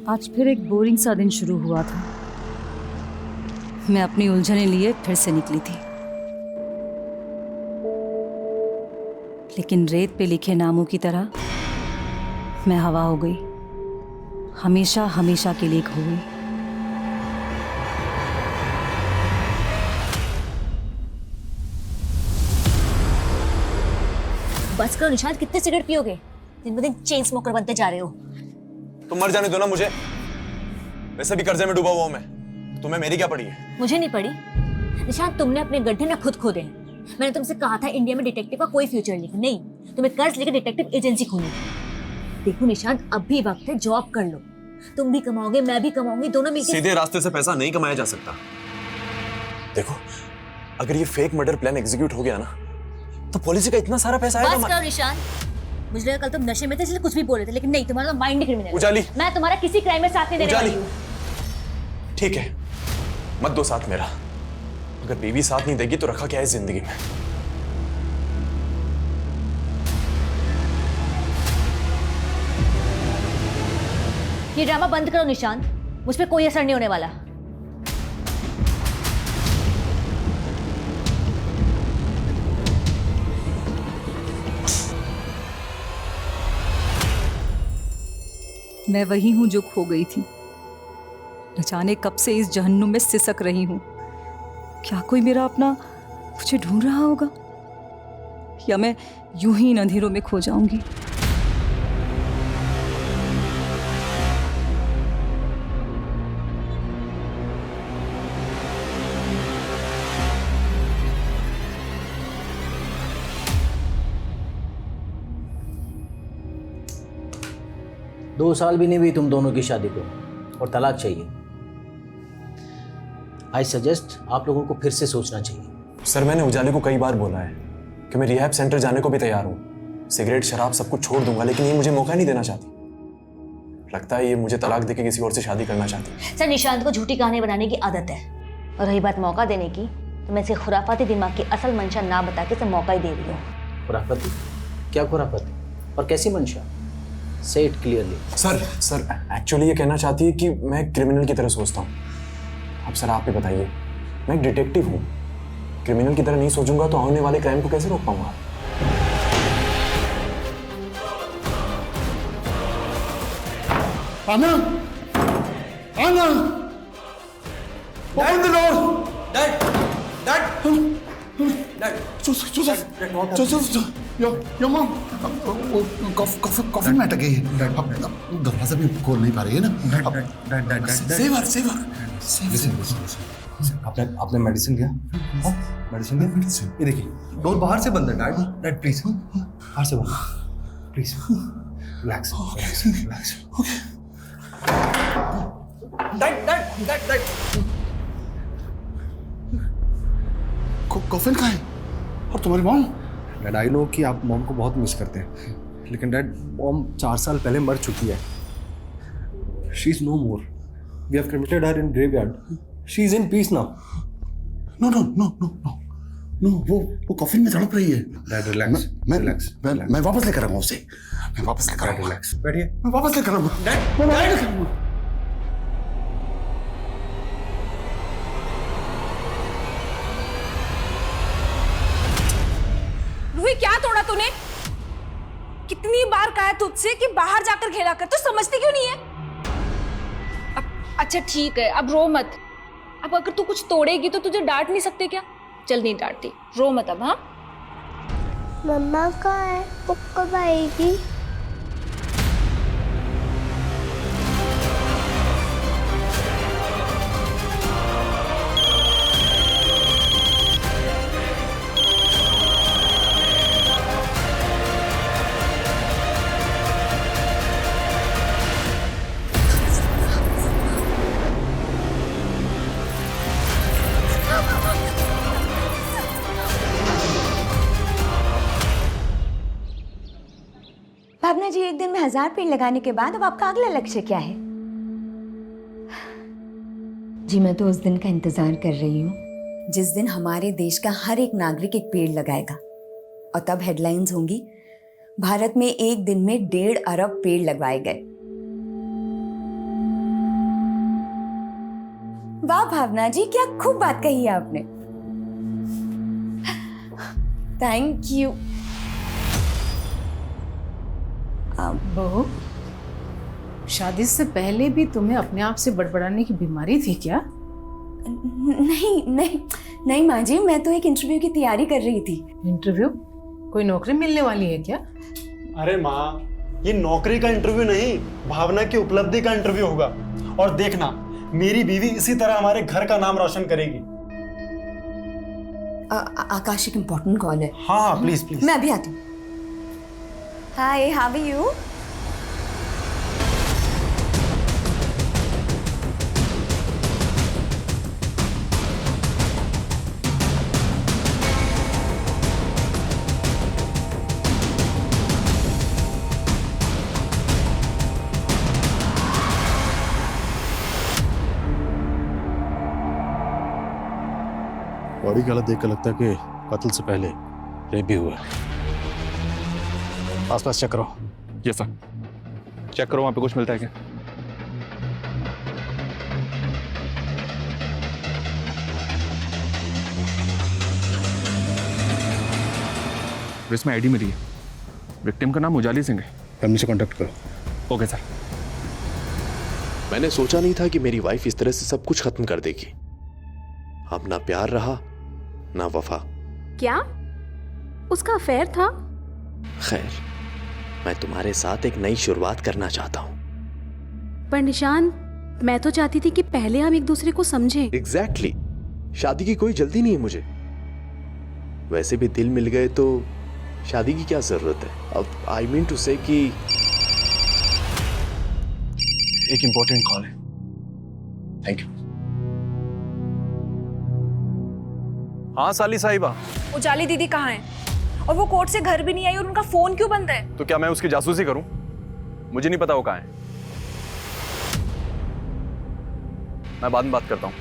आज फिर एक बोरिंग सा दिन शुरू हुआ था। मैं अपनी उलझने लिए फिर से निकली थी, लेकिन रेत पे लिखे नामों की तरह मैं हवा हो गई, हमेशा हमेशा के लिए खो गई। बस करो निशांत, कितने सिगरेट पियोगे? दिन ब दिन चेन स्मोकर बनते जा रहे हो। तुम मर जाने दो ना मुझे, वैसे भी कर्जे में डूबा हुआ हूं मैं। तुम्हें मेरी क्या पड़ी है? मुझे नहीं पड़ी निशांत, तुमने अपने गड्ढे ना खुद खोदे हैं। मैंने तुमसे कहा था इंडिया में डिटेक्टिव का कोई फ्यूचर नहीं, तुम्हें कर्ज लेकर डिटेक्टिव एजेंसी खोलनी थी। देखो निशांत, अब भी वक्त है, जॉब कर लो। तुम भी कमाओगे, मैं भी कमाऊंगी, दोनों मिलकर। सीधे रास्ते से पैसा नहीं कमाया जा सकता। देखो, अगर ये फेक मर्डर प्लान एग्जीक्यूट हो गया ना, तो पॉलिसी का इतना सारा पैसा आएगा। बस करो निशांत, मुझे लगा कल तुम नशे में थे इसलिए कुछ भी बोल रहे थे, लेकिन नहीं, तुम्हारा माइंड क्रिमिनल। उजाली, मैं तुम्हारा किसी क्राइम में साथ नहीं देने वाली हूं। ठीक है, मत दो साथ मेरा। अगर बीवी साथ नहीं देगी तो रखा क्या है जिंदगी में? ये ड्रामा बंद करो निशांत, मुझ पे कोई असर नहीं होने वाला। मैं वही हूं जो खो गई थी, न जाने कब से इस जहन्नुम में सिसक रही हूं। क्या कोई मेरा अपना मुझे ढूंढ रहा होगा, या मैं यूं ही इन अंधेरों में खो जाऊंगी? दो साल भी नहीं हुई तुम दोनों की शादी को और तलाक चाहिए। आई सजेस्ट आप लोगों को फिर से सोचना चाहिए। सर, मैंने उजाले को कई बार बोला है कि मैं रिहैब सेंटर जाने को भी तैयार हूँ। सिगरेट शराब सब कुछ छोड़ दूंगा, लेकिन ये मुझे मौका नहीं देना चाहती। लगता है ये मुझे तलाक देके किसी और से शादी करना चाहती है। सर, निशांत को झूठी कहानी बनाने की आदत है, और रही बात मौका देने की, तो मैं इसे खुराफाती दिमाग की असल मंशा ना बता के इसे मौका ही दे रही हूँ। खुराफाती? क्या खुराफाती और कैसी मंशा? से इट क्लियरली। सर एक्चुअली ये कहना चाहती है कि मैं क्रिमिनल की तरह सोचता हूँ। अब सर आप ही बताइए, मैं एक डिटेक्टिव हूँ, क्रिमिनल की तरह नहीं सोचूंगा तो आने वाले क्राइम को कैसे रोक पाऊंगा? आना, आना, open the door. Dad, Your mom. Coffee में अटक गई है। अब दरवाजा भी खोल नहीं पा रही है ना। Save her. आपने मेडिसिन लिया? मेडिसिन लिया? ये देखिए, डोर बाहर से बंद है। डैड प्लीज, बाहर से बंद, प्लीज रिलैक्स। डैड कॉफिन कहाँ है? और तुम्हारी मॉम? डैड, आई नो कि आप मॉम को बहुत मिस करते हैं, लेकिन डैड मॉम 4 साल पहले मर चुकी है। She is no more, we have cremated her in graveyard, she is in peace now. No, वो कॉफिन में तड़प रही है। Dad relax, relax. मैं वापस लेकर आऊंगा उसे। मैं वापस लेकर आऊंगा। रिलैक्स, बैठिए। मैं वापस लेकर आऊंगा। डैड, रूही, क्या तोड़ा तूने? कितनी बार कहा तुझसे कि बाहर जाकर खेला कर, तो समझती क्यों नहीं है? अब अच्छा ठीक है, अब रो मत। अब अगर तू कुछ तोड़ेगी तो तुझे डांट नहीं सकते क्या? चल नहीं डांटती, रो मत अब। हाँ, मम्मा कहाँ है? वो कब आएगी? भावना जी, एक दिन में 1000 पेड़ लगाने के बाद अब आपका अगला लक्ष्य क्या है? जी, मैं तो उस दिन का इंतजार कर रही हूँ जिस दिन हमारे देश का हर एक नागरिक एक पेड़ लगाएगा, और तब हेडलाइंस होंगी, भारत में एक दिन में 1.5 अरब पेड़ लगवाए गए। वाह भावना जी, क्या खूब बात कही है आपने। Thank you. बहू, शादी से पहले भी तुम्हें अपने आप से बड़बड़ाने की बीमारी थी क्या? नहीं नहीं नहीं माँ जी, मैं तो एक इंटरव्यू की तैयारी कर रही थी। इंटरव्यू? कोई नौकरी मिलने वाली है क्या? अरे माँ, ये नौकरी का इंटरव्यू नहीं, भावना की उपलब्धि का इंटरव्यू होगा। और देखना, मेरी बीवी इसी तरह हमारे घर का नाम रोशन करेगी। आकाश, एक इम्पोर्टेंट कॉल है। हाँ हाँ, प्लीज प्लीज। मैं अभी आती हूँ। हाय, हाउ आर यू? बॉडी की हालत देख कर लगता है कि कत्ल से पहले रेप भी हुआ है। आसपास चेक करो। यस सर, चेक करो, वहां पे कुछ मिलता है क्या? इसमें आईडी मिली है, विक्टिम का नाम उजाली सिंह है। फैमिली से कांटेक्ट करो। Okay sir. मैंने सोचा नहीं था कि मेरी वाइफ इस तरह से सब कुछ खत्म कर देगी। अब ना प्यार रहा ना वफा। क्या उसका अफेयर था? खैर, मैं तुम्हारे साथ एक नई शुरुआत करना चाहता हूँ। पर निशान, मैं तो चाहती थी कि पहले हम एक दूसरे को समझें। एग्जैक्टली। शादी की कोई जल्दी नहीं है मुझे। वैसे भी दिल मिल गए तो शादी की क्या जरूरत है। अब आई मीन टू से कि एक इंपॉर्टेंट कॉल है। Thank you. हाँ साली साहिबा। उजाली दीदी कहाँ है? और वो कोर्ट से घर भी नहीं आई और उनका फोन क्यों बंद है? तो क्या मैं उसकी जासूसी करूं? मुझे नहीं पता वो कहाँ है। मैं बाद में बात करता हूं।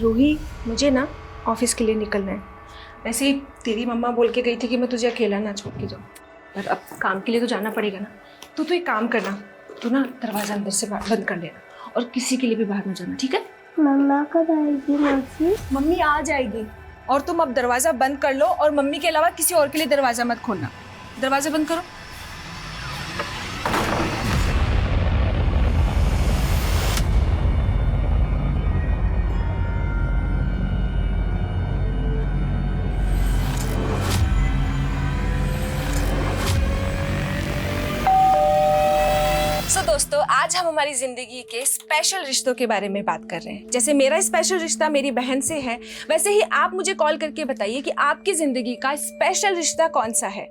रूही, मुझे ना ऑफिस के लिए निकलना है। वैसे ही तेरी मम्मा बोल के गई थी कि मैं तुझे अकेला ना छोड़ के जाऊँ, पर अब काम के लिए तो जाना पड़ेगा ना। तो तू एक काम करना, तू ना दरवाज़ा अंदर से बंद कर लेना और किसी के लिए भी बाहर ना जाना, ठीक है? मम्मा कब आएगी मौसी? मम्मी आ जाएगी और तुम अब दरवाजा बंद कर लो और मम्मी के अलावा किसी और के लिए दरवाजा मत खोलना। दरवाजा बंद करो। दोस्तों, आज हम हमारी जिंदगी के स्पेशल रिश्तों के बारे में बात कर रहे हैं। जैसे मेरा स्पेशल रिश्ता मेरी बहन से है, वैसे ही आप मुझे कॉल करके बताइए कि आपकी जिंदगी का स्पेशल रिश्ता कौन सा है।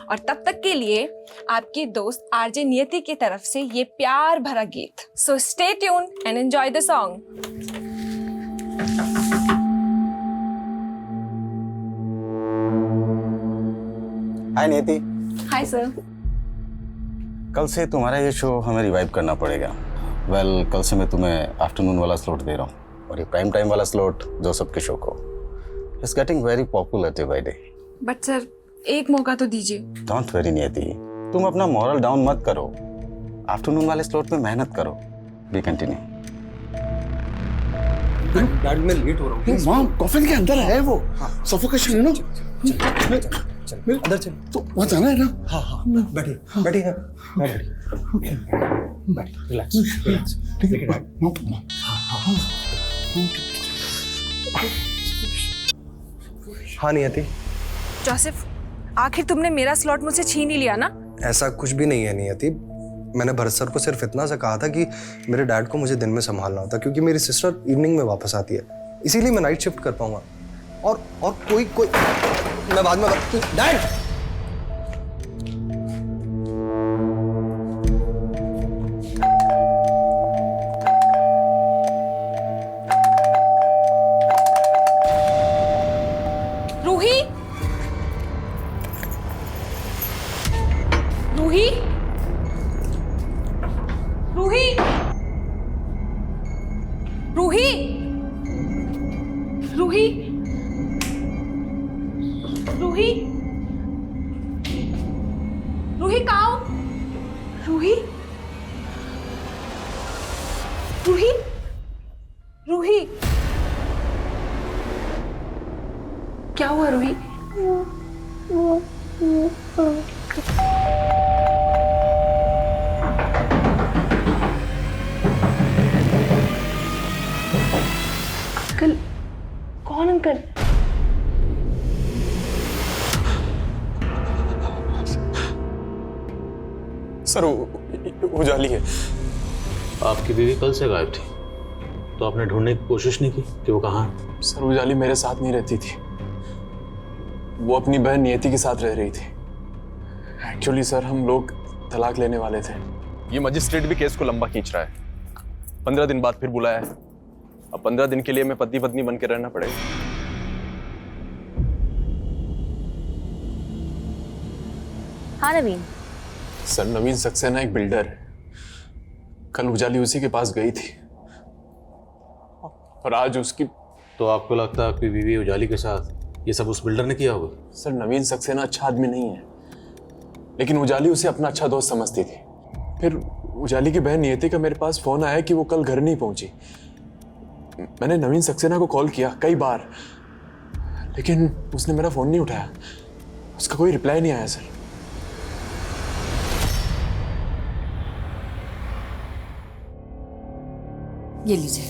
और तब तक के लिए आपकी दोस्त आरजे नियति की तरफ से ये प्यार भरा गीत। So stay tuned and enjoy the song. Hi Niyati. Hi sir. कल से तुम्हारा ये शो हमें रिवाइव करना पड़ेगा। कल से मैं तुम्हें आफ्टरनून वाला स्लॉट दे रहा हूँ और ये प्राइम टाइम वाला स्लॉट जोसेफ के शो को। It's getting very popular day by day. But sir, एक मौका तो दीजिए। डोंट वरी नियति, तुम अपना मॉरल डाउन मत करो। आफ्टरनून वाले स्लॉट में मेहनत करो। We continue. डैड मैं लेट हो रहा हूँ। मां, कॉफिन के अंदर है वो। सफोकेशन है ना। चल अंदर चल। तो वहाँ जाना है ना। हाँ हाँ, बैठिए बैठिए। ओके, बैठ, रिलैक्स रिलैक्स। ठीक है डैड। हाँ नियति। जोसेफ, आखिर तुमने मेरा स्लॉट मुझसे छीन ही लिया ना? ऐसा कुछ भी नहीं है नियति। मैंने भरत सर को सिर्फ इतना सा कहा था कि मेरे डैड को मुझे दिन में संभालना होता, क्योंकि मेरी सिस्टर इवनिंग में वापस आती है, इसीलिए मैं नाइट शिफ्ट कर पाऊंगा। और कोई मैं बाद में डैड। रूही, रूही, रूही, रूही, रूही, रूही, रूही, क्या हुआ रूही? अंकल, कौन अंकल? सर उजाली है। आपकी बीवी कल से गायब थी, तो आपने ढूंढने की कोशिश नहीं की कि वो कहाँ है? सर उजाली मेरे साथ नहीं रहती थी, वो अपनी बहन नियति के साथ रह रही थी। एक्चुअली सर हम लोग तलाक लेने वाले थे। ये मजिस्ट्रेट भी केस को लंबा खींच रहा है। 15 दिन बाद फिर बुलाया है। अब 15 दिन के लिए मैं पति पत्नी बन के रहना पड़ेगा। हाँ नवीन। सर नवीन सक्सेना एक बिल्डर है। कल उजाली उसी के पास गई थी और आज उसकी। तो आपको लगता है आपकी बीवी उजाली के साथ ये सब उस बिल्डर ने किया होगा? सर नवीन सक्सेना अच्छा आदमी नहीं है, लेकिन उजाली उसे अपना अच्छा दोस्त समझती थी। फिर उजाली की बहन नियति का मेरे पास फोन आया कि वो कल घर नहीं पहुंची। मैंने नवीन सक्सेना को कॉल किया कई बार, लेकिन उसने मेरा फोन नहीं उठाया। उसका कोई रिप्लाई नहीं आया सर। ये लीजिए।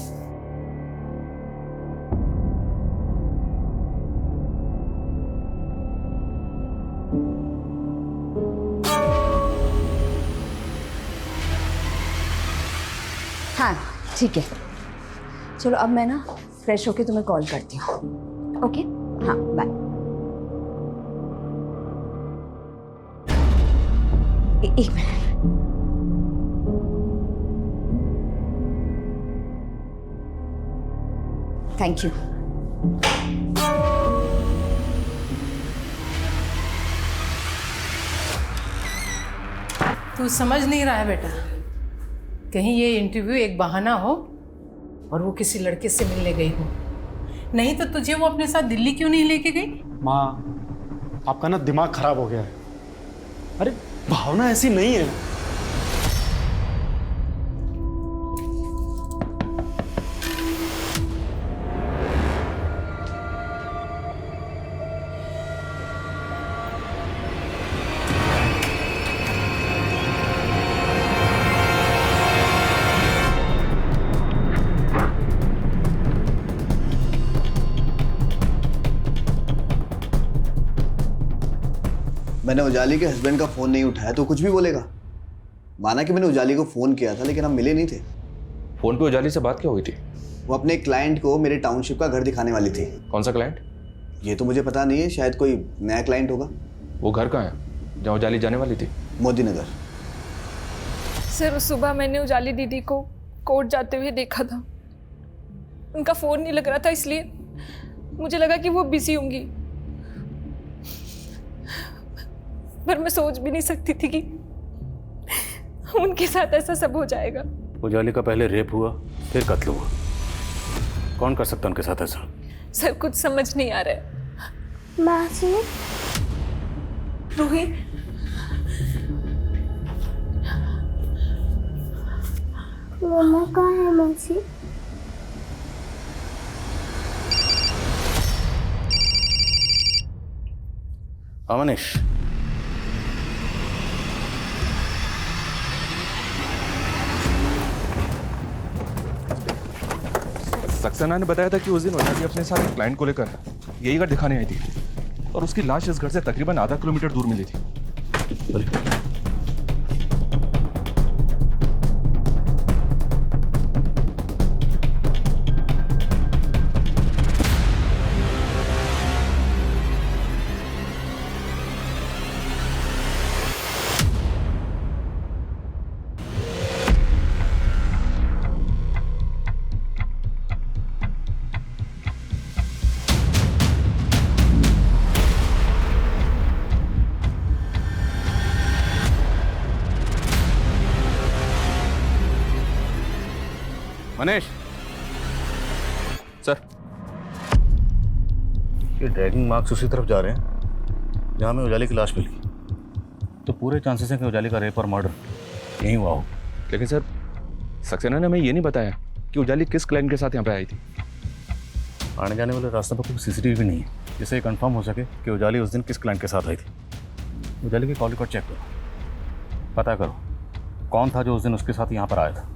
हाँ ठीक है, चलो अब मैं ना फ्रेश होके तुम्हें कॉल करती हूँ। ओके, हाँ बाय। एक मिनट। Thank you. तू समझ नहीं रहा है बेटा, कहीं ये इंटरव्यू एक बहाना हो और वो किसी लड़के से मिलने गई हो। नहीं तो तुझे वो अपने साथ दिल्ली क्यों नहीं लेके गई? माँ, आपका ना दिमाग खराब हो गया है। अरे भावना ऐसी नहीं है। मैंने उजाली के हस्बैंड का फोन नहीं उठाया तो कुछ भी बोलेगा। माना कि मैंने उजाली को फोन किया था, लेकिन हम मिले नहीं थे। फोन पे उजाली से बात क्या हुई थी? वो अपने क्लाइंट को मेरे टाउनशिप का घर दिखाने वाली थी। कौन सा क्लाइंट? ये तो मुझे पता नहीं है, शायद कोई नया क्लाइंट होगा। वो घर कहाँ है जहाँ उजाली जाने वाली थी? मोदी नगर। सर सुबह मैंने उजाली दीदी को कोर्ट जाते हुए देखा था। उनका फोन नहीं लग रहा था, इसलिए मुझे लगा कि वो बिजी होंगी, पर मैं सोच भी नहीं सकती थी कि उनके साथ ऐसा सब हो जाएगा। उजाली का पहले रेप हुआ, फिर कत्ल हुआ। कौन कर सकता उनके साथ ऐसा? सर कुछ समझ नहीं आ रहा है। मासी, रूही, मम्मा कहाँ है मासी? मनीष, सक्सेना ने बताया था कि उस दिन उजाली अपने साथ एक क्लाइंट को लेकर यही घर दिखाने आई थी और उसकी लाश इस घर से तकरीबन आधा किलोमीटर दूर मिली थी। मनीष, सर, ये ड्रैगिंग मार्क्स उसी तरफ जा रहे हैं जहाँ में उजाली की लाश मिली, तो पूरे चांसेस हैं कि उजाली का रेप और मर्डर यहीं हुआ हो। लेकिन सर सक्सेना ने हमें ये नहीं बताया कि उजाली किस क्लाइंट के साथ यहाँ पे आई थी? आने जाने वाले रास्ते पर कोई सीसीटीवी नहीं है जिससे ये कंफर्म हो सके कि उजाली उस दिन किस क्लाइंट के साथ आई थी। उजाली की कॉल रिकॉर्ड चेक करो, पता करो कौन था जो उस दिन उसके साथ यहाँ पर आया था।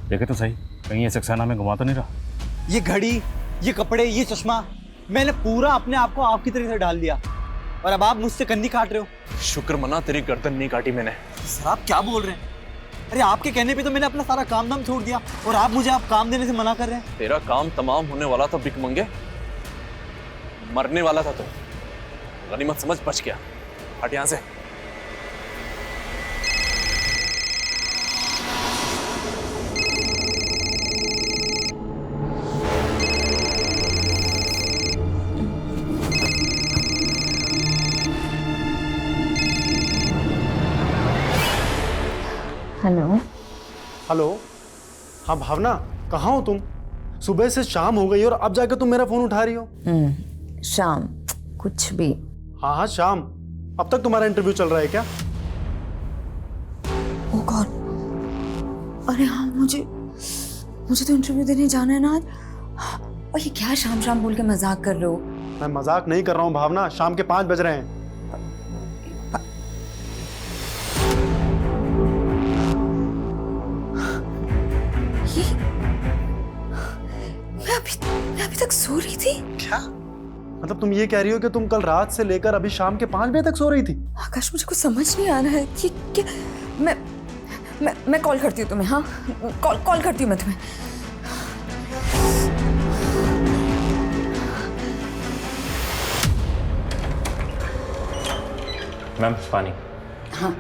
देखे तो सही, कहीं ये सक्सेना में घुमा तो नहीं रहा। ये घड़ी, ये कपड़े, ये चश्मा, मैंने पूरा अपने आप को आपकी तरह से डाल दिया और अब आप मुझसे कन्नी काट रहे हो। शुक्र मना तेरी गर्दन नहीं काटी मैंने। सर आप क्या बोल रहे हैं? अरे आपके कहने पे तो मैंने अपना सारा काम धाम छोड़ दिया और आप मुझे काम देने से मना कर रहे हैं। तेरा काम तमाम होने वाला था भिख मंगे, मरने वाला था तो गनीमत समझ बच गया। हट यहाँ से। हेलो। हेलो, हाँ भावना, कहाँ हो तुम? सुबह से शाम हो गई और अब जाकर तुम मेरा फोन उठा रही हो। शाम कुछ भी। हाँ हाँ शाम। अब तक तुम्हारा इंटरव्यू चल रहा है क्या? ओह गॉड, अरे हाँ, मुझे तो इंटरव्यू देने जाना है ना आज। और ये क्या शाम शाम बोल के मजाक कर रहे हो? मैं मजाक नहीं कर रहा हूँ भावना, शाम के 5 बज रहे हैं। मैं अभी तक सो रही थी। क्या मतलब तुम ये कह रही हो कि तुम कल रात से लेकर अभी शाम के 5 बजे तक सो रही थी? आकाश, मुझे कुछ समझ नहीं आ रहा है कि क्या। मैं कॉल करती हूँ तुम्हें। हाँ, कॉल करती हूँ मैं तुम्हें। मैम पानी। हाँ,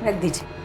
रख दीजिए।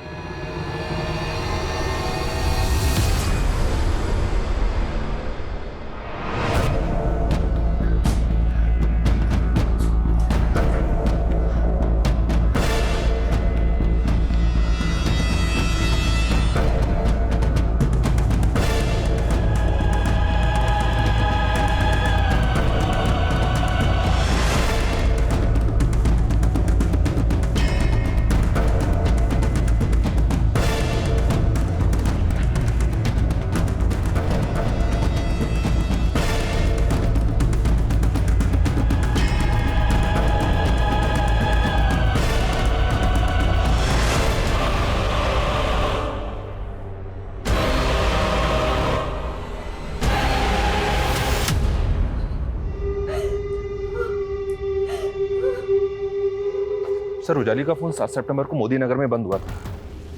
सर, उजाली का फोन 7 सितंबर को मोदी नगर में बंद हुआ था।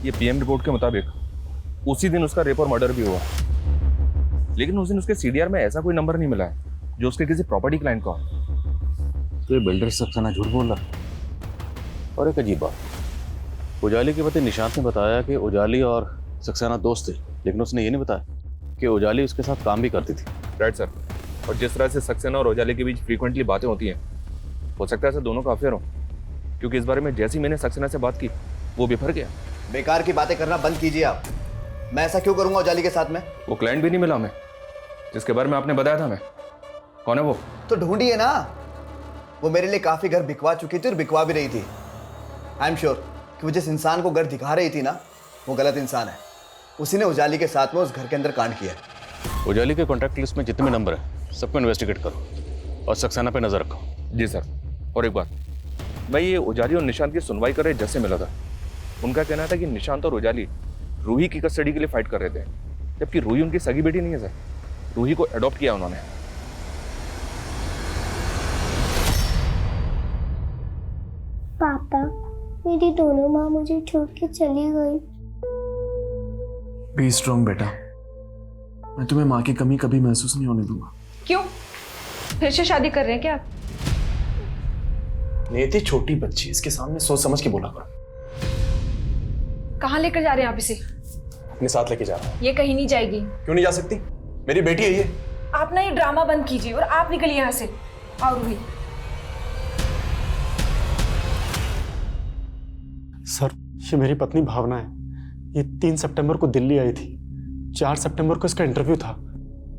ये पीएम रिपोर्ट के मुताबिक उसी दिन उसका रेप और मर्डर भी हुआ। लेकिन उस दिन उसके सीडीआर में ऐसा कोई नंबर नहीं मिला है जो उसके किसी प्रॉपर्टी क्लाइंट का हो। तो ये बिल्डर सक्सेना झूठ बोल रहा। और एक अजीब बात, उजाली के पति निशांत ने बताया कि उजाली और सक्सेना दोस्त थे, लेकिन उसने ये नहीं बताया कि उजाली उसके साथ काम भी करती थी। Right sir. और जिस तरह से सक्सेना और उजाली के बीच फ्रीक्वेंटली बातें होती हैं, हो सकता है सर दोनों का अफेयर हो, क्योंकि इस बारे में जैसी मैंने सक्सेना से बात की वो बिफर गया। बेकार की बातें करना बंद कीजिए आप। मैं ऐसा क्यों करूंगा उजाली के साथ में? वो क्लाइंट भी नहीं मिला हमें जिसके बारे में आपने बताया था। मैं कौन है वो? तो ढूंढिए ना। वो मेरे लिए काफी घर बिकवा चुकी थी और बिकवा भी रही थी। आई एम श्योर कि वो जिस इंसान को घर दिखा रही थी ना, वो गलत इंसान है। उसी ने उजाली के साथ में उस घर के अंदर कांड किया है। उजाली के कॉन्टैक्ट लिस्ट में जितने भी नंबर हैं सबको इन्वेस्टिगेट करो और सक्सेना पे नजर रखो। जी सर। और एक बात, मैं ये उजाली और निशांत की सुनवाई कर रहे जैसे मिला था, उनका कहना था कि निशांत और उजाली रूही की कस्टडी के लिए फाइट कर रहे थे, जबकि रूही उनकी सगी बेटी नहीं है सर। रूही को अडॉप्ट किया उन्होंने। पापा, मेरी दोनों माँ मुझे छोड़ के चली गई। बी स्ट्रॉन्ग बेटा, मैं तुम्हें माँ की कमी कभी महसूस नहीं होने दूंगा। क्यों? फिर से शादी कर रहे हैं क्या आप? नेती छोटी बच्ची, इसके सामने सोच समझ के बोला करो। कहाँ लेकर जा रहे हैं आप इसे? अपने साथ लेके जा रहा हूँ। ये कहीं नहीं जाएगी। क्यों नहीं जा सकती? मेरी बेटी है ये। आप ना ये ड्रामा बंद कीजिए और आप निकलिए यहाँ से। और भी सर, ये मेरी पत्नी भावना है। ये 3 सितंबर को दिल्ली आई थी। 4 सितंबर को इसका इंटरव्यू था।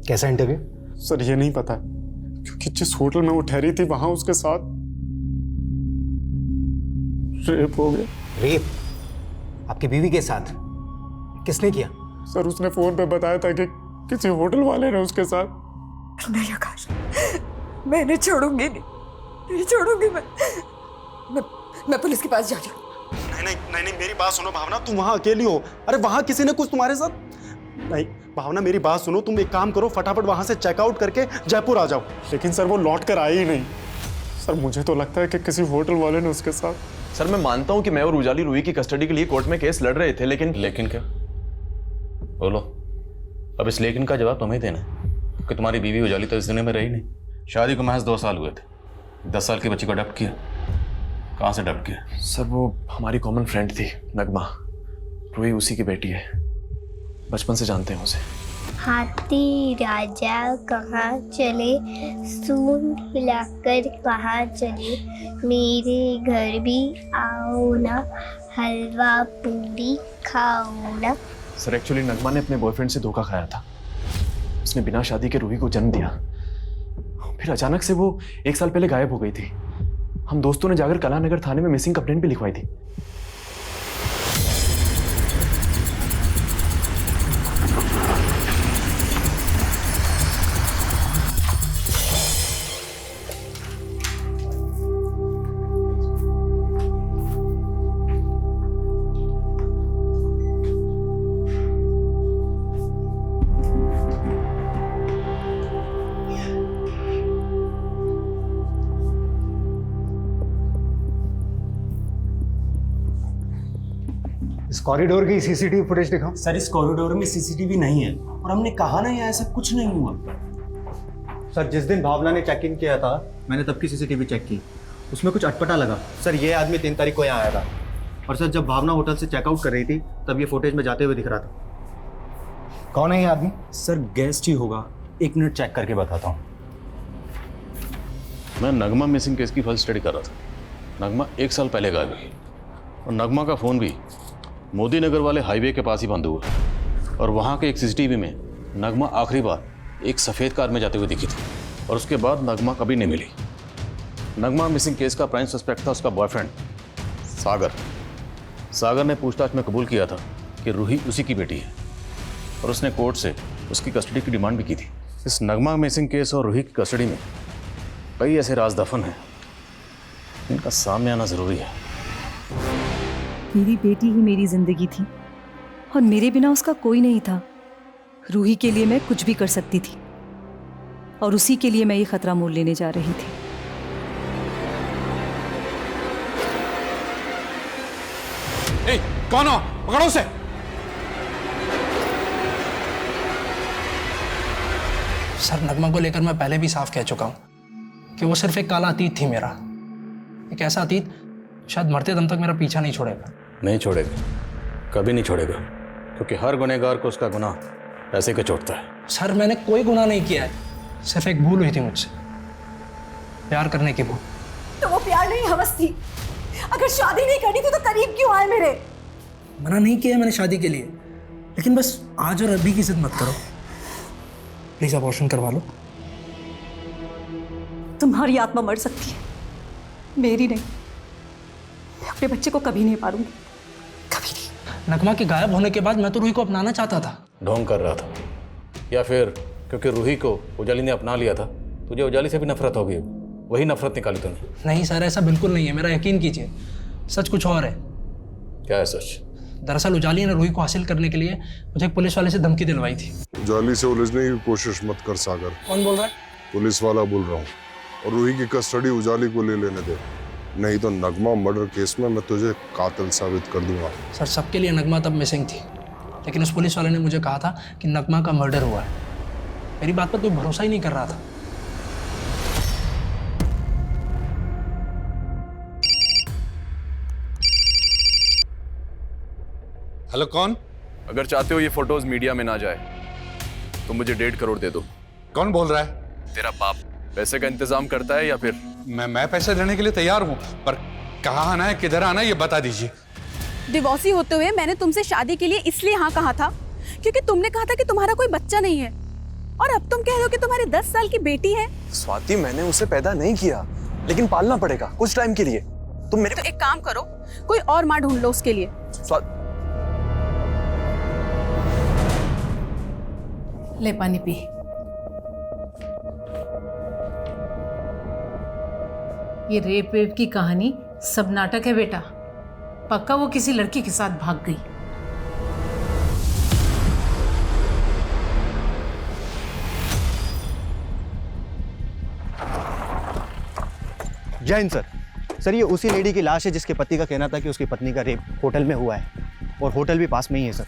कैसा इंटरव्यू? सर ये नहीं पता, क्योंकि जिस होटल में वो ठहरी थी वहां उसके साथ रेप हो गया। रेप? आपकी बीवी के साथ? किसने किया? सर उसने फोन पे बताया था कि किसी होटल वाले ने उसके साथ। नहीं आकाश, मैं इन्हें छोड़ूंगी नहीं छोड़ूंगी मैं पुलिस के पास जा रही हूँ। नहीं, मेरी बात सुनो भावना, तुम वहां अकेली हो। अरे वहां किसी ने कुछ तुम्हारे साथ नहीं। भावना मेरी बात सुनो, तुम एक काम करो, फटाफट वहां से चेकआउट करके जयपुर आ जाओ। लेकिन सर वो लौट कर आए ही नहीं। सर मुझे तो लगता है कि किसी होटल वाले ने उसके साथ। सर मैं मानता हूं कि मैं और उजाली रूही की कस्टडी के लिए कोर्ट में केस लड़ रहे थे, लेकिन क्या बोलो? अब इस लेकिन का जवाब तुम्हें देना है कि तुम्हारी बीवी उजाली तो इस दुनिया में रही नहीं। शादी को महज 2 साल हुए थे, 10 साल की बच्ची को अडॉप्ट किया। कहाँ से अडॉप्ट किया? सर वो हमारी कॉमन फ्रेंड थी, नगमा। रूही उसी की बेटी है, बचपन से जानते हैं उसे। हाथी राजा कहाँ चले, सूंड हिलाकर कहाँ चले, मेरे घर भी आओ ना, हलवा पूरी खाओ ना। सर एक्चुअली नगमा ने अपने बॉयफ्रेंड से धोखा खाया था। उसने बिना शादी के रूही को जन्म दिया, फिर अचानक से वो 1 साल पहले गायब हो गई थी। हम दोस्तों ने जाकर कलानगर थाने में मिसिंग कंप्लेंट भी लिखवाई थी। इस कॉरिडोर की सीसीटीवी फुटेज दिखाओ। सर इस कॉरिडोर में सीसीटीवी नहीं है, और हमने कहा ना ऐसा कुछ नहीं हुआ। सर जिस दिन भावना ने चेक इन किया था, मैंने तब की सीसीटीवी चेक की, उसमें कुछ अटपटा लगा। सर ये आदमी 3 तारीख को यहाँ आया था, और सर जब भावना होटल से चेकआउट कर रही थी तब ये फुटेज में जाते हुए दिख रहा था। कौन है ये आदमी? सर गेस्ट ही होगा, 1 मिनट चेक करके बताता हूँ। मैं नगमा मिसिंग केस की फर्स्ट स्टडी कर रहा था। नगमा 1 साल पहले गायब हुई, और नगमा का फ़ोन भी मोदी नगर वाले हाईवे के पास ही बंद हुआ, और वहाँ के एक सीसीटीवी में नगमा आखिरी बार एक सफ़ेद कार में जाते हुए दिखी थी, और उसके बाद नगमा कभी नहीं मिली। नगमा मिसिंग केस का प्राइम सस्पेक्ट था उसका बॉयफ्रेंड सागर। सागर ने पूछताछ में कबूल किया था कि रूही उसी की बेटी है, और उसने कोर्ट से उसकी कस्टडी की डिमांड भी की थी। इस नगमा मिसिंग केस और रूही की कस्टडी में कई ऐसे राज दफन हैं, इनका सामने आना ज़रूरी है। मेरी बेटी ही मेरी जिंदगी थी, और मेरे बिना उसका कोई नहीं था। रूही के लिए मैं कुछ भी कर सकती थी, और उसी के लिए मैं ये खतरा मोल लेने जा रही थी। ए, कौन हो? पकड़ो उसे। सर नगमा को लेकर मैं पहले भी साफ कह चुका हूं कि वो सिर्फ एक काला अतीत थी मेरा, एक ऐसा अतीत शायद मरते दम तक मेरा पीछा नहीं छोड़ेगा। नहीं छोड़ेगा, कभी नहीं छोड़ेगा, क्योंकि हर गुनहगार को उसका गुनाह पैसे का चोटता है। सर मैंने कोई गुनाह नहीं किया है, सिर्फ एक भूल हुई थी मुझसे, प्यार करने की भूल। तो वो प्यार नहीं, हवस थी। अगर शादी नहीं करनी थी तो करीब क्यों आए मेरे? मना नहीं किया मैंने शादी के लिए, लेकिन बस आज और अभी की जिद मत करो। प्लीज अबॉर्शन करवा लो। तुम्हारी आत्मा मर सकती है, मेरी नहीं। मैं अपने बच्चे को कभी नहीं पालूंगी, कभी नहीं। नगमा के गायब होने के बाद मैं तो रूही को अपनाना चाहता था। ढोंग कर रहा था, या फिर क्योंकि रूही को उजाली ने अपना लिया था, तुझे उजाली से भी नफरत होगी, वही नफरत निकाली तूने। नहीं सर, ऐसा बिल्कुल नहीं है, मेरा यकीन कीजिए। सच कुछ और है। क्या है सच? दरअसल उजाली ने रूही को हासिल करने के लिए मुझे एक पुलिस वाले से धमकी दिलवाई थी। उजाली से उलझने की कोशिश मत कर सागर। कौन बोल रहा है? पुलिस वाला बोल रहा हूँ, और रूही की कस्टडी उजाली को ले लेने दे, नहीं तो नगमा मर्डर केस में मैं तुझे कातिल साबित कर दूंगा। सर सबके लिए नगमा तब मिसिंग थी, लेकिन उस पुलिस वाले ने मुझे कहा था कि नगमा का मर्डर हुआ है। मेरी बात पर कोई भरोसा ही नहीं कर रहा था। हेलो, कौन? अगर चाहते हो ये फोटोज मीडिया में ना जाए तो मुझे 1.5 करोड़ दे दो। कौन बोल रहा है? तेरा बाप पैसे का इंतजाम करता है या फिर? मैं पैसे देने के लिए तैयार हूँ, पर कहाँ आना है, किधर आना है, ये बता दीजिए। डिवोर्सी होते हुए मैंने तुमसे शादी के लिए इसलिए हाँ कहा था क्योंकि तुमने कहा था कि तुम्हारा कोई बच्चा नहीं है, और अब तुम कह रहे हो कि तुम्हारी 10 साल की बेटी है। स्वाति, मैंने उसे पैदा नहीं किया, लेकिन पालना पड़ेगा कुछ टाइम के लिए। तुम मेरे तो एक काम करो, कोई और माँ ढूंढ लो उसके लिए। ले पानी पी। ये रेप वेप की कहानी सब नाटक है बेटा। पक्का वो किसी लड़की के साथ भाग गई। जय हिंद सर। सर ये उसी लेडी की लाश है जिसके पति का कहना था कि उसकी पत्नी का रेप होटल में हुआ है, और होटल भी पास में ही है सर।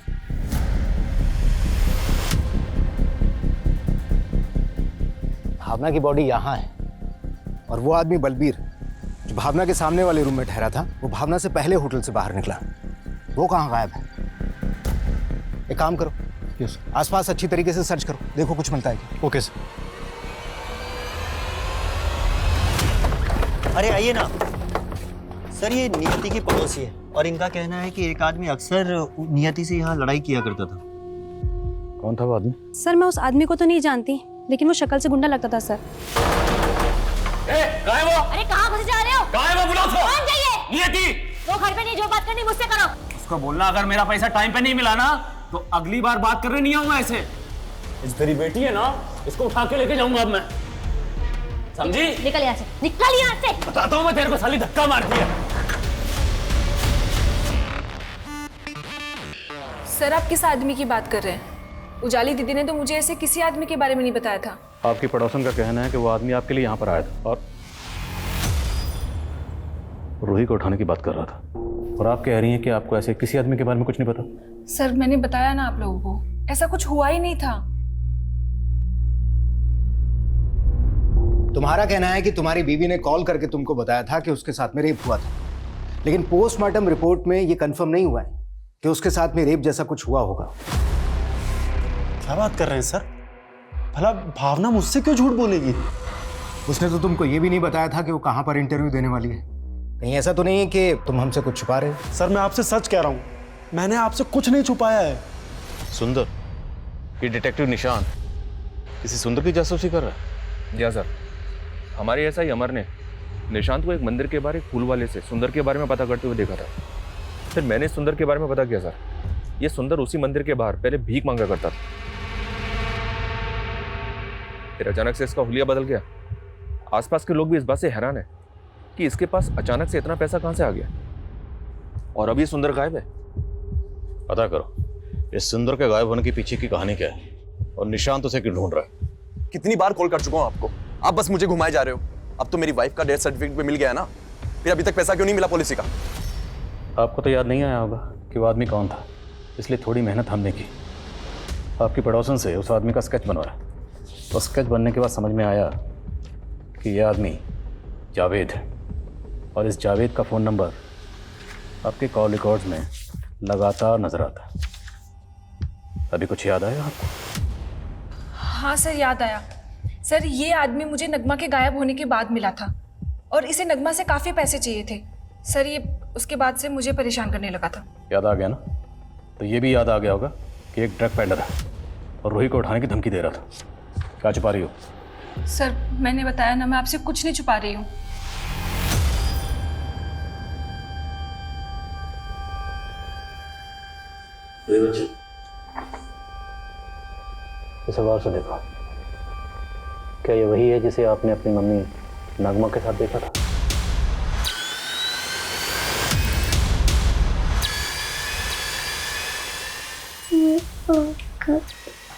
भावना की बॉडी यहाँ है, और वो आदमी बलबीर जो भावना के सामने वाले रूम में ठहरा था, वो भावना से पहले होटल से बाहर निकला। वो कहाँ गायब है? एक काम करो, आसपास अच्छी तरीके से सर्च करो, देखो कुछ मिलता है क्या। Okay sir. अरे आइए ना सर, ये नियति की पड़ोसी है और इनका कहना है कि एक आदमी अक्सर नियति से यहाँ लड़ाई किया करता था। कौन था वो आदमी? सर मैं उस आदमी को तो नहीं जानती, लेकिन वो शक्ल से गुंडा लगता था सर। कहाँ है वो? अरे कहाँ घुस जा रहे हो? कहाँ है वो? बुलाओ उसको। कौन चाहिए? नियति। वो घर पे नहीं, जो बात करनी मुझसे करो। उसको बोलना अगर मेरा पैसा टाइम पे नहीं मिला ना तो अगली बार बात करने नहीं आऊंगा ऐसे। इस तेरी बेटी है ना, इसको उठा के लेके जाऊंगा अब मैं, समझी? निकल यहाँ से, निकल यहाँ से। बताता हूँ मैं तेरे को, साली धक्का मारती है। सर आप किस आदमी की बात कर रहे हैं? उजाली दीदी ने तो मुझे ऐसे किसी आदमी के बारे में नहीं बताया था। आपकी पड़ोसन का कहना है कि वो आदमी आपके लिए यहाँ पर आया था और रूही को उठाने की बात कर रहा था, और आप कह रही हैं कि आपको ऐसे किसी आदमी के बारे में कुछ नहीं पता। सर मैंने बताया ना आप लोगों को, ऐसा कुछ हुआ ही नहीं था। तुम्हारा कहना है कि तुम्हारी बीवी ने कॉल करके तुमको बताया था कि उसके साथ में रेप हुआ था, लेकिन पोस्टमार्टम रिपोर्ट में ये कंफर्म नहीं हुआ है कि उसके साथ में रेप जैसा कुछ हुआ होगा। क्या बात कर रहे हैं सर? भला भावना मुझसे क्यों झूठ बोलेगी? उसने तो तुमको ये भी नहीं बताया था कि वो कहाँ पर इंटरव्यू देने वाली है। कहीं ऐसा तो नहीं है कि तुम हमसे कुछ छुपा रहे हो? सर मैं आपसे सच कह रहा हूँ, मैंने आपसे कुछ नहीं छुपाया है। सुंदर, ये डिटेक्टिव निशान किसी सुंदर की जासूसी कर रहा है? या सर, हमारे ऐसा ही अमर ने निशांत को एक मंदिर के बाहर एक फूल वाले से सुंदर के बारे में पता करते हुए देखा था। फिर मैंने सुंदर के बारे में पता किया सर, ये सुंदर उसी मंदिर के बाहर पहले भीख मांगा करता था। फिर अचानक से इसका हुलिया बदल गया। आसपास के लोग भी इस बात से हैरान है कि इसके पास अचानक से इतना पैसा कहां से आ गया, और अब ये सुंदर गायब है। पता करो इस सुंदर के गायब होने के पीछे की कहानी क्या है, और निशांत उसे क्यों ढूंढ रहा है। कितनी बार कॉल कर चुका हूं आपको, आप बस मुझे घुमाए जा रहे हो। अब तो मेरी वाइफ का डेथ सर्टिफिकेट भी मिल गया है ना, फिर अभी तक पैसा क्यों नहीं मिला पॉलिसी का? आपको तो याद नहीं आया होगा कि वो आदमी कौन था, इसलिए थोड़ी मेहनत हमने की। आपकी पड़ोसन से उस आदमी का स्केच बनवाया, और स्केच बनने के बाद समझ में आया कि यह आदमी जावेद है, और इस जावेद का फ़ोन नंबर आपके कॉल रिकॉर्ड्स में लगातार नजर आता है। अभी कुछ याद आया आपको? हाँ सर याद आया। सर ये आदमी मुझे नगमा के गायब होने के बाद मिला था, और इसे नगमा से काफ़ी पैसे चाहिए थे। सर ये उसके बाद से मुझे परेशान करने लगा था। याद आ गया ना? तो ये भी याद आ गया होगा कि एक ड्रग पेडलर है और रूही को उठाने की धमकी दे रहा था। क्या छुपा रही हो? सर मैंने बताया ना, मैं आपसे कुछ नहीं छुपा रही हूँ। इस बार से देखो, क्या ये वही है जिसे आपने अपनी मम्मी नगमा के साथ देखा था?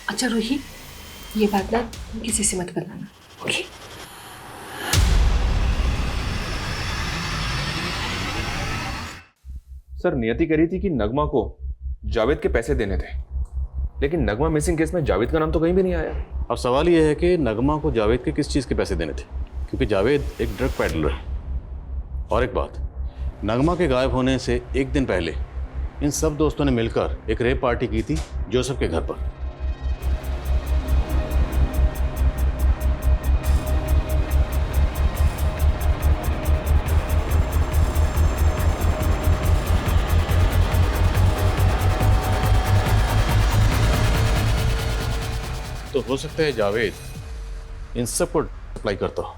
अच्छा रूही, ये बात ना किसी से मत बताना, ओके? सर नियति कह रही थी कि नगमा को जावेद के पैसे देने थे, लेकिन नगमा मिसिंग केस में जावेद का नाम तो कहीं भी नहीं आया। अब सवाल यह है कि नगमा को जावेद के किस चीज़ के पैसे देने थे, क्योंकि जावेद एक ड्रग पेडलर है। और एक बात, नगमा के गायब होने से एक दिन पहले इन सब दोस्तों ने मिलकर एक रेप पार्टी की थी जोसेफ के घर पर। तो हो सकता है जावेद इन सब को सप्लाई करता हो।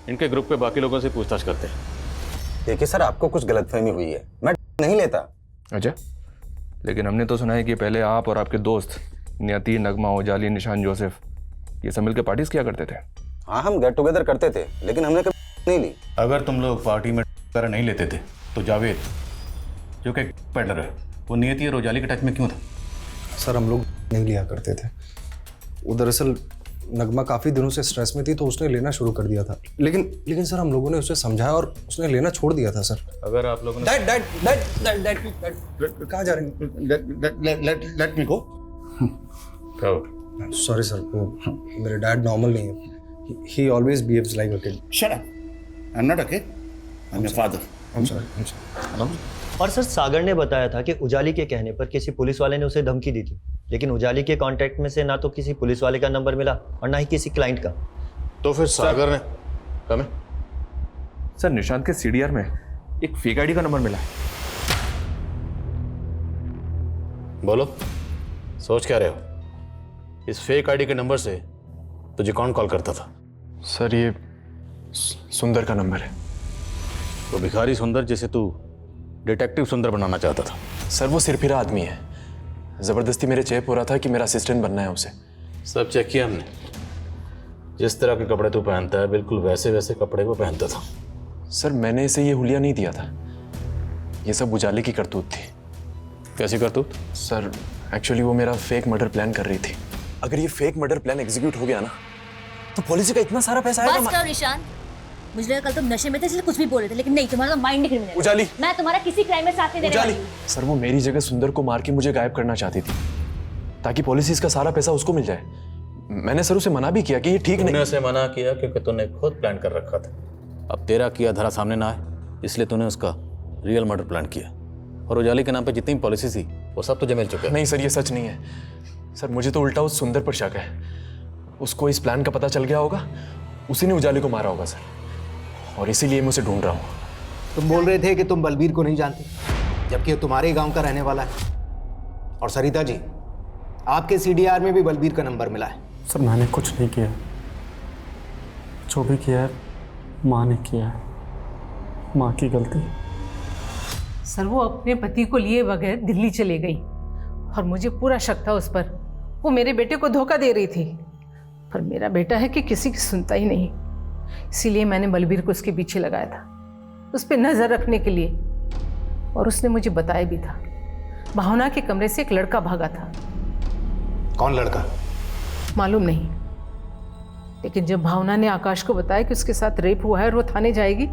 इनके ग्रुप पे बाकी लोगों से पूछताछ करते हैं। देखिए सर, आपको कुछ गलतफहमी हुई है, मैं नहीं लेता। अच्छा, लेकिन हमने तो सुना है कि पहले आप और आपके दोस्त नियति, नगमा, उजाली, निशान, जोसेफ, ये सब मिलकर पार्टीज किया करते थे। हाँ, हम गेट टुगेदर करते थे, लेकिन हमने कभी नहीं ली। अगर तुम लोग पार्टी में नहीं लेते थे तो जावेद जो कि पेडलर है, वो नियति और उजाली के टच में क्यों था? सर हम लोग नहीं लिया करते थे। वो दरअसल नगमा काफ़ी दिनों से स्ट्रेस में थी तो उसने लेना शुरू कर दिया था, लेकिन सर हम लोगों ने उसे समझाया और उसने लेना छोड़ दिया था सर। अगर आप लोगों ने कहाँ जा रहे हैं? लेट मी गो। सॉरी सर, मेरे डैड नॉर्मल नहीं है। ही always behaves like a kid. Shut up, I am not a kid, I am your father. I am sorry. और सर सागर ने बताया था कि उजाली के कहने पर किसी पुलिस वाले ने उसे धमकी दी थी, लेकिन उजाली के कांटेक्ट में से ना तो किसी पुलिस वाले का नंबर मिला और ना ही किसी क्लाइंट का। तो फिर सागर ने कम सर निशांत के सीडीआर में एक फेक आईडी का नंबर मिला है। बोलो, सोच क्या रहे हो? इस फेक आईडी के नंबर से तुझे कौन कॉल करता था? सर ये सुंदर का नंबर है। तो भिखारी सुंदर जिसे तू डिटेक्टिव सुंदर बनाना चाहता था? सर वो सिरफिरा आदमी है, जबरदस्ती मेरे चेप हो रहा था कि मेरा असिस्टेंट बनना है उसे। सब चेक किया हमने। जिस तरह के कपड़े तू पहनता है बिल्कुल वैसे वैसे कपड़े वो पहनता था। सर मैंने इसे ये हुलिया नहीं दिया था, ये सब उजाले की करतूत थी। कैसी करतूत? सर एक्चुअली वो मेरा फेक मर्डर प्लान कर रही थी। अगर ये फेक मर्डर प्लान एग्जीक्यूट हो गया ना तो पॉलिसी का इतना सारा पैसा आएगा। बस करो निशान, मुझे लगा कल तुम नशे में थे इसलिए कुछ भी बोल रहे थे, लेकिन नहीं, तुम्हारा तो माइंड क्रिमिनल। उजाली, मैं तुम्हारा किसी क्राइम में साथ नहीं देने वाली हूं। सर वो मेरी जगह सुंदर को मार के मुझे गायब करना चाहती थी ताकि पॉलिसीज का सारा पैसा उसको मिल जाए। मैंने सर उसे मना भी किया कि ये ठीक नहीं। तूने उसे मना किया क्योंकि तूने खुद प्लान कर रखा था। अब तेरा किया धरा सामने ना आए इसलिए तूने उसका रियल मर्डर प्लान किया, और उजाली के नाम पे जितनी पॉलिसी थी वो सब तुझे मिल चुका है। नहीं सर ये सच नहीं है। सर मुझे तो उल्टा उस सुंदर पर शक है। उसको इस प्लान का पता चल गया होगा, उसी ने उजाली को मारा होगा सर, और इसीलिए मैं उसे ढूंढ रहा हूँ। तुम बोल रहे थे कि तुम बलबीर को नहीं जानते, जबकि वो तुम्हारे गांव का रहने वाला है। और सरिता जी, आपके सीडीआर में भी बलबीर का नंबर मिला है। सर मैंने कुछ नहीं किया, जो भी किया है माँ ने किया है, माँ की गलती। सर वो अपने पति को लिए बगैर दिल्ली चली गई और मुझे पूरा शक था उस पर। वो मेरे बेटे को धोखा दे रही थी, पर मेरा बेटा है कि किसी की सुनता ही नहीं। इसीलिए मैंने बलबीर को उसके पीछे लगाया था, उस पर नजर रखने के लिए। और उसने मुझे बताया भी था, भावना के कमरे से एक लड़का भागा था। कौन लड़का? मालूम नहीं, लेकिन जब भावना ने आकाश को बताया कि उसके साथ रेप हुआ है और वो थाने जाएगी,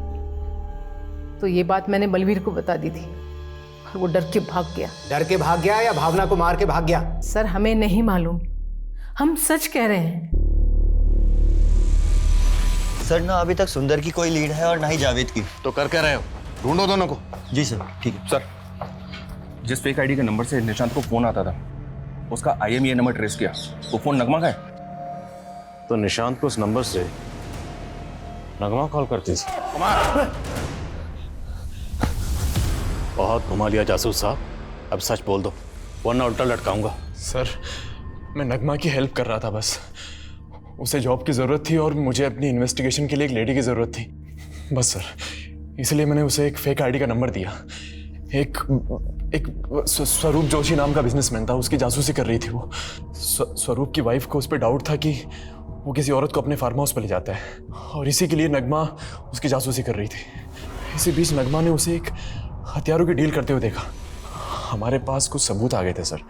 तो ये बात मैंने बलबीर को बता दी थी और वो डर के भाग गया। डर के भाग गया या भावना को मार के भाग गया? सर हमें नहीं मालूम, हम सच कह रहे हैं। सर ना अभी तक सुंदर की कोई लीड है और ना ही जावेद की। तो कर क्या रहे हो? ढूंढो दोनों को। जी सर, ठीक है। सर जिस फेक आईडी के नंबर से निशांत को फोन आता था उसका IMEI नंबर ट्रेस किया, वो फोन नगमा का है। तो निशांत को उस नंबर से नगमा कॉल करती थी। बहुत घुमा लिया जासूस साहब, अब सच बोल दो वरना उल्टा लटकाऊंगा। सर मैं नगमा की हेल्प कर रहा था बस। उसे जॉब की ज़रूरत थी और मुझे अपनी इन्वेस्टिगेशन के लिए एक लेडी की ज़रूरत थी बस सर, इसलिए मैंने उसे एक फेक आईडी का नंबर दिया। एक स्वरूप जोशी नाम का बिजनेसमैन था, उसकी जासूसी कर रही थी वो। स्वरूप की वाइफ को उस पर डाउट था कि वो किसी औरत को अपने फार्म हाउस पर ले जाता है, और इसी के लिए नगमा उसकी जासूसी कर रही थी। इसी बीच नगमा ने उसे एक हथियारों की डील करते हुए देखा। हमारे पास कुछ सबूत आ गए थे सर,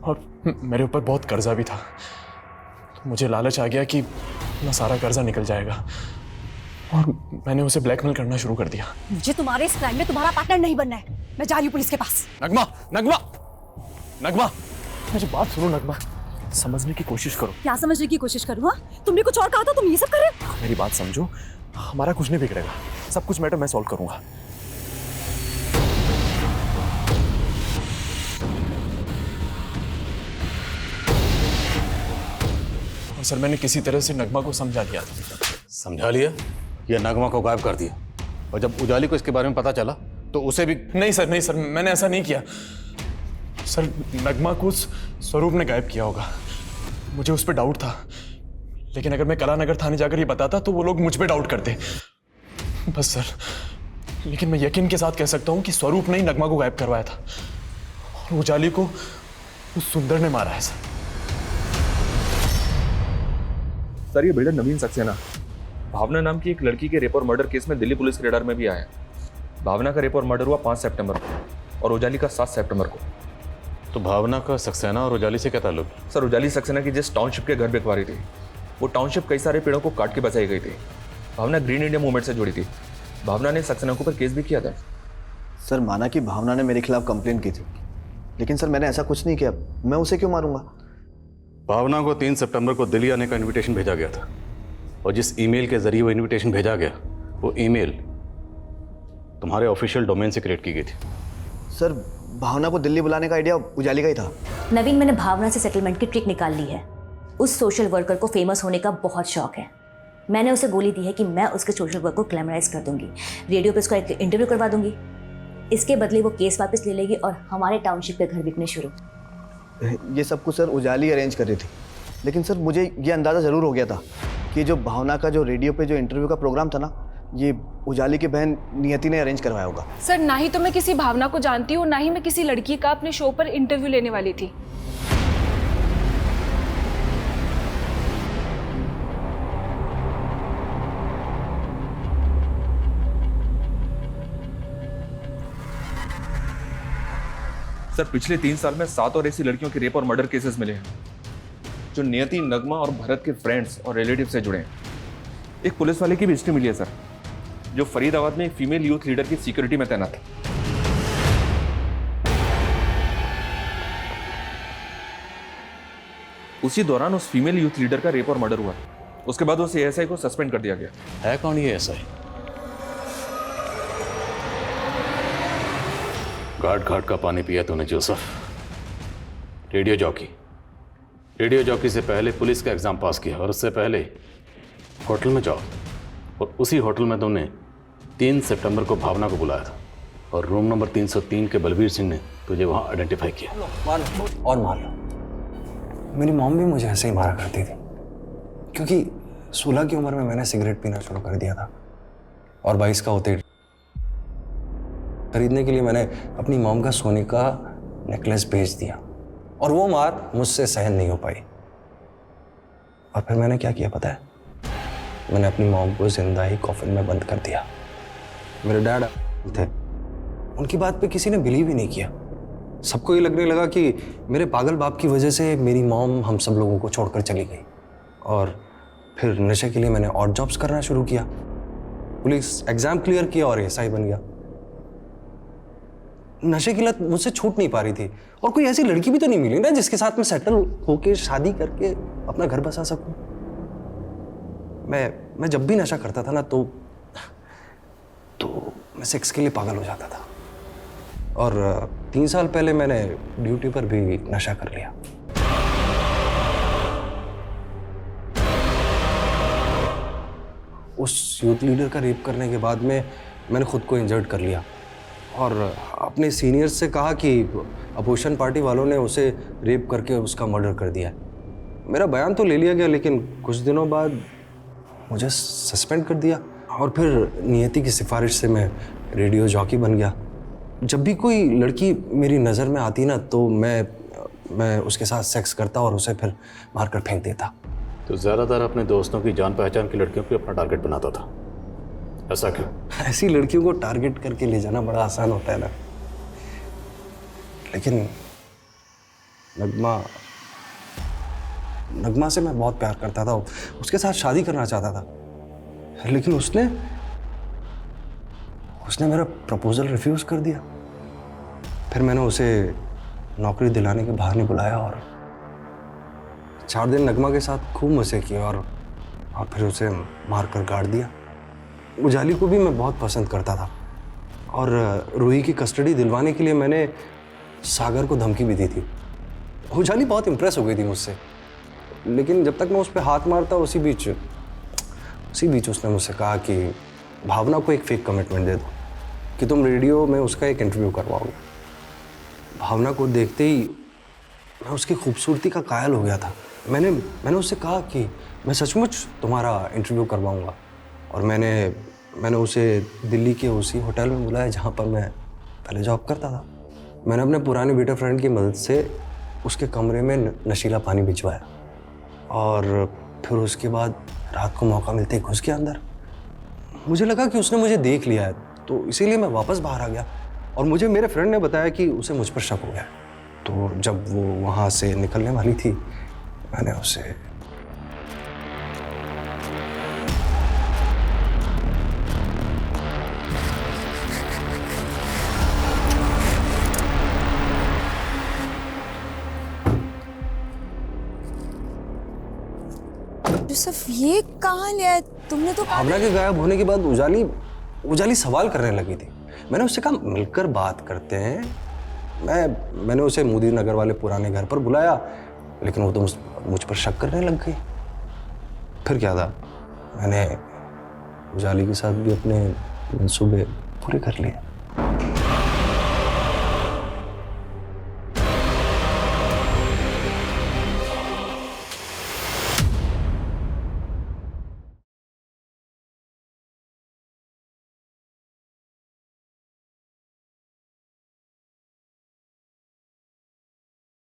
और मेरे ऊपर बहुत कर्जा भी था। तो मुझे लालच आ गया कि अपना सारा कर्जा निकल जाएगा, और मैंने उसे ब्लैकमेल करना शुरू कर दिया। मुझे तुम्हारे इस क्राइम में तुम्हारा पार्टनर नहीं बनना है। मैं जा रही हूँ पुलिस के पास। नगमा नगमा नगमा मेरी बात सुनो। नगमा समझने की कोशिश करो। क्या समझने की कोशिश करूँ? हाँ, तुमने कुछ और कहा था, तुम ये सब कर रहे हो। मेरी बात समझो, हमारा कुछ नहीं बिगड़ेगा, सब कुछ मैटर मैं सॉल्व करूंगा। और सर मैंने किसी तरह से नगमा को समझा लिया था। समझा लिया या नगमा को गायब कर दिया? और जब उजाली को इसके बारे में पता चला तो उसे भी? नहीं सर मैंने ऐसा नहीं किया सर। नगमा को स्वरूप ने गायब किया होगा, मुझे उस पर डाउट था। लेकिन अगर मैं कलानगर थाने जाकर ये बताता तो वो लोग मुझ पे डाउट करते बस सर। लेकिन मैं यकीन के साथ कह सकता हूँ कि स्वरूप ने ही नगमा को गायब करवाया था, और उजाली को उस सुंदर ने मारा है सर। सर ये बिल्डर नवीन सक्सेना भावना नाम की एक लड़की के रेप और मर्डर केस में दिल्ली पुलिस के रेडार में भी आया। भावना का रेप और मर्डर हुआ 5 सितंबर को और उजाली का 7 सितंबर को। तो भावना का सक्सेना और उजाली से क्या ताल्लुक? सर उजाली सक्सेना की जिस टाउनशिप के घर बिकवा रही थी वो टाउनशिप कई सारे पेड़ों को काट के बचाई गई थी। भावना ग्रीन इंडिया मूवमेंट से जुड़ी थी। भावना ने सक्सेना के ऊपर केस भी किया था। सर माना कि भावना ने मेरे खिलाफ कंप्लेन की थी, लेकिन सर मैंने ऐसा कुछ नहीं किया। मैं उसे क्यों मारूंगा? भावना को 3 सितंबर को दिल्ली आने का इनविटेशन भेजा गया था और जिस ईमेल के जरिए वो इनविटेशन भेजा गया वो ईमेल तुम्हारे ऑफिशियल डोमेन से क्रिएट की गई थी। सर भावना को दिल्ली बुलाने का आइडिया उजाली का ही था। नवीन, मैंने भावना से सेटलमेंट की ट्रिक निकाल ली है। उस सोशल वर्कर को फेमस होने का बहुत शौक है। मैंने उसे गोली दी है कि मैं उसके सोशल वर्क को ग्लैमराइज कर दूंगी, रेडियो पे उसका एक इंटरव्यू करवा दूंगी। इसके बदले वो केस वापस ले लेगी और हमारे टाउनशिप के घर बिकने शुरू। ये सब कुछ सर उजाली अरेंज कर रही थी, लेकिन सर मुझे ये अंदाज़ा ज़रूर हो गया था कि जो भावना का जो रेडियो पे जो इंटरव्यू का प्रोग्राम था ना, ये उजाली की बहन नियति ने अरेंज करवाया होगा। सर ना ही तो मैं किसी भावना को जानती हूँ, ना ही मैं किसी लड़की का अपने शो पर इंटरव्यू लेने वाली थी। सर पिछले 3 साल में 7 और ऐसी लड़कियों के रेप और मर्डर केसेस मिले हैं जो नियति, नगमा और भरत के फ्रेंड्स और रिलेटिव से जुड़े हैं। एक पुलिस वाले की भी हिस्ट्री मिली है सर, जो फरीदाबाद में एक फीमेल यूथ लीडर की सिक्योरिटी में तैनात है। उसी दौरान उस फीमेल यूथ लीडर का रेप और मर्डर हुआ। उसके बाद उस एएसआई को सस्पेंड कर दिया गया। है कौन ये एएसआई? घाट घाट का पानी पिया तूने जोसेफ। रेडियो जॉकी से पहले पुलिस का एग्जाम पास किया और उससे पहले होटल में जॉब, और उसी होटल में तुमने 3 सितंबर को भावना को बुलाया था और रूम नंबर 303 के बलबीर सिंह ने तुझे वहां आइडेंटिफाई किया। और मार लो। मेरी मॉम भी मुझे ऐसे ही मारा करती थी, क्योंकि 16 की उम्र में मैंने सिगरेट पीना शुरू कर दिया था और 22 का होते खरीदने के लिए मैंने अपनी मॉम का सोने का नेकलेस बेच दिया और वो मार मुझसे सहन नहीं हो पाई। और फिर मैंने क्या किया पता है? मैंने अपनी मॉम को जिंदा ही कॉफिन में बंद कर दिया। मेरे डैड थे, उनकी बात पे किसी ने बिलीव ही नहीं किया। सबको ये लगने लगा कि मेरे पागल बाप की वजह से मेरी मॉम हम सब लोगों को छोड़कर चली गई। और फिर नशे के लिए मैंने ऑड जॉब्स करना शुरू किया। पुलिस एग्जाम क्लियर किया और एएसआई बन गया। नशे की लत मुझसे छूट नहीं पा रही थी और कोई ऐसी लड़की भी तो नहीं मिली ना जिसके साथ मैं सेटल होके शादी करके अपना घर बसा सकूं। मैं जब भी नशा करता था ना तो मैं सेक्स के लिए पागल हो जाता था। और 3 साल पहले मैंने ड्यूटी पर भी नशा कर लिया। उस यूथ लीडर का रेप करने के बाद में मैंने खुद को इंजर्ड कर लिया और अपने सीनियर्स से कहा कि अपोजिशन पार्टी वालों ने उसे रेप करके उसका मर्डर कर दिया। मेरा बयान तो ले लिया गया, लेकिन कुछ दिनों बाद मुझे सस्पेंड कर दिया और फिर नियति की सिफारिश से मैं रेडियो जॉकी बन गया। जब भी कोई लड़की मेरी नज़र में आती ना तो मैं उसके साथ सेक्स करता और उसे फिर मारकर फेंक देता। तो ज़्यादातर अपने दोस्तों की जान पहचान की लड़कियों को अपना टारगेट बनाता था, ऐसा क्यों? ऐसी लड़कियों को टारगेट करके ले जाना बड़ा आसान होता है ना, लेकिन नगमा से मैं बहुत प्यार करता था, उसके साथ शादी करना चाहता था, लेकिन उसने मेरा प्रपोजल रिफ्यूज कर दिया। फिर मैंने उसे नौकरी दिलाने के बहाने बुलाया और 4 दिन नगमा के साथ खूब मजे किए और फिर उसे मारकर गाड़ दिया। उजाली को भी मैं बहुत पसंद करता था और रूही की कस्टडी दिलवाने के लिए मैंने सागर को धमकी भी दी थी। उजाली बहुत इम्प्रेस हो गई थी मुझसे, लेकिन जब तक मैं उस पर हाथ मारता उसी बीच उसने मुझसे कहा कि भावना को एक फेक कमिटमेंट दे दो कि तुम रेडियो में उसका एक इंटरव्यू करवाओगे। भावना को देखते ही मैं उसकी खूबसूरती का कायल हो गया था। मैंने उससे कहा कि मैं सचमुच तुम्हारा इंटरव्यू करवाऊंगा और मैंने उसे दिल्ली के उसी होटल में बुलाया जहाँ पर मैं पहले जॉब करता था। मैंने अपने पुराने बेटे फ्रेंड की मदद से उसके कमरे में नशीला पानी भिजवाया और फिर उसके बाद रात को मौका मिलते ही घुस गया अंदर। मुझे लगा कि उसने मुझे देख लिया है, तो इसीलिए मैं वापस बाहर आ गया। और मुझे मेरे फ्रेंड ने बताया कि उसे मुझ पर शक हो गया। तो जब वो वहाँ से निकलने वाली थी, मैंने उसे यूसुफ, ये कहाँ लिया है तुमने? तो भावना के गायब होने के बाद उजाली सवाल करने लगी थी। मैंने उससे कहा मिलकर बात करते हैं। मैंने उसे मोदी नगर वाले पुराने घर पर बुलाया, लेकिन वो तो मुझ पर शक करने लग गई। फिर क्या था, मैंने उजाली के साथ भी अपने मंसूबे पूरे कर लिए।